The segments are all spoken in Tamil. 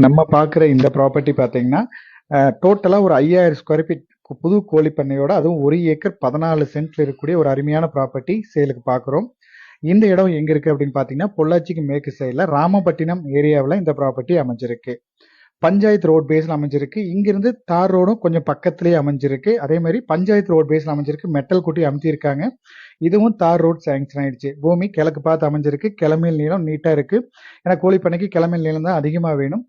நம்ம பார்க்குற இந்த ப்ராப்பர்ட்டி பார்த்தீங்கன்னா டோட்டலாக ஒரு 5000 ஸ்கொயர் ஃபீட் புது கோழி பண்ணையோட, அதுவும் 1 ஏக்கர் 14 சென்ட்ல இருக்கக்கூடிய ஒரு அருமையான ப்ராப்பர்ட்டி சேலுக்கு பார்க்குறோம். இந்த இடம் எங்க இருக்கு அப்படின்னு பார்த்தீங்கன்னா, பொள்ளாச்சிக்கு மேற்கு சைடில் ராமப்பட்டினம் ஏரியாவில் இந்த ப்ராப்பர்ட்டி அமைஞ்சிருக்கு. பஞ்சாயத்து ரோட் பேஸ்ல அமைஞ்சிருக்கு. இங்கிருந்து தார் ரோடும் கொஞ்சம் பக்கத்திலேயே அமைஞ்சிருக்கு. அதே மாதிரி பஞ்சாயத்து ரோட் பேஸ்ல அமைஞ்சிருக்கு. மெட்டல் குட்டி அமைச்சிருக்காங்க. இதுவும் தார் ரோட் சாங்ஷன் ஆயிடுச்சு. பூமி கிழக்கு பார்த்து அமைஞ்சிருக்கு. கிளமேல் நீளம் நீட்டா இருக்கு. ஏன்னா கோழிப்பண்ணைக்கு கிளமேல் நீளம் தான் அதிகமாக வேணும்.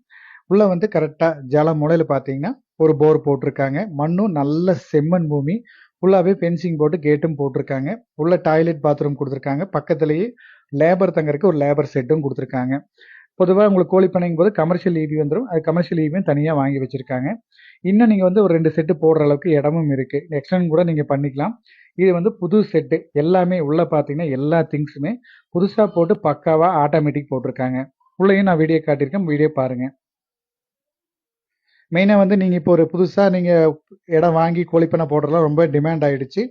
உள்ள வந்து கரெக்டா ஜல முனையில பாத்தீங்கன்னா ஒரு போர் போட்டிருக்காங்க. மண்ணும் நல்ல செம்மண் பூமி. ஃபுல்லாவே ஃபென்சிங் போட்டு கேட்டும் போட்டிருக்காங்க. உள்ள டாய்லெட் பாத்ரூம் கொடுத்துருக்காங்க. பக்கத்திலேயே லேபர் தங்கறதுக்கு ஒரு லேபர் செட்டும் கொடுத்துருக்காங்க. பொதுவாக உங்களுக்கு கோழி பண்ணைங்கும் போது கமர்ஷியல் ஈவி வந்துடும். அது கமர்ஷியல் ஈவியும் தனியாக வாங்கி வச்சிருக்காங்க. இன்னும் நீங்கள் வந்து ஒரு 2 செட்டு போடுற அளவுக்கு இடமும் இருக்கு. எக்ஸ்டெண்ட் கூட நீங்கள் பண்ணிக்கலாம். இது வந்து புது செட்டு. எல்லாமே உள்ள பார்த்தீங்கன்னா எல்லா திங்ஸுமே புதுசாக போட்டு பக்காவா ஆட்டோமேட்டிக் போட்டிருக்காங்க. உள்ளேயும் நான் வீடியோ காட்டியிருக்கேன். வீடியோ பாருங்க. மெயினாக வந்து நீங்கள் இப்போ ஒரு புதுசாக நீங்கள் இடம் வாங்கி கோழிப்பண்ணை போடுறதுலாம் ரொம்ப டிமாண்ட் ஆயிடுச்சு.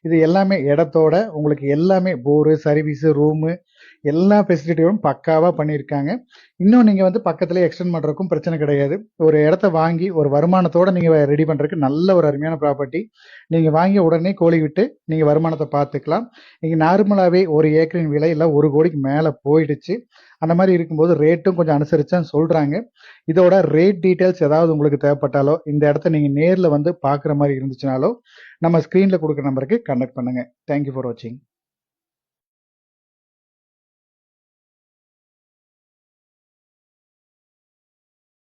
இது எல்லாமே இடத்தோட உங்களுக்கு எல்லாமே போரு, சர்வீஸு, ரூமு எல்லா ஃபெசிலிட்டியும் பக்காவாக பண்ணியிருக்காங்க. இன்னும் நீங்கள் வந்து பக்கத்துலேயே எக்ஸ்டெண்ட் பண்ணுறதுக்கும் பிரச்சனை கிடையாது. ஒரு இடத்த வாங்கி ஒரு வருமானத்தோட நீங்கள் ரெடி பண்ணுறதுக்கு நல்ல ஒரு அருமையான ப்ராப்பர்ட்டி. நீங்கள் வாங்கி உடனே கோழி விட்டு நீங்கள் வருமானத்தை பார்த்துக்கலாம். நீங்கள் நார்மலாகவே ஒரு ஏக்கரின் விலை இல்லை 1 கோடிக்கு மேலே போயிடுச்சு. அந்த மாதிரி இருக்கும்போது ரேட்டும் கொஞ்சம் அனுசரிச்சான்னு சொல்கிறாங்க. இதோட ரேட் டீட்டெயில்ஸ் ஏதாவது உங்களுக்கு தேவைப்பட்டாலோ, இந்த இடத்த நீங்கள் நேரில் வந்து பார்க்குற மாதிரி இருந்துச்சுனாலோ, நம்ம ஸ்க்ரீனில் கொடுக்குற நம்பருக்கு கான்டாக்ட் பண்ணுங்கள். தேங்க்யூ ஃபார் வாட்சிங்.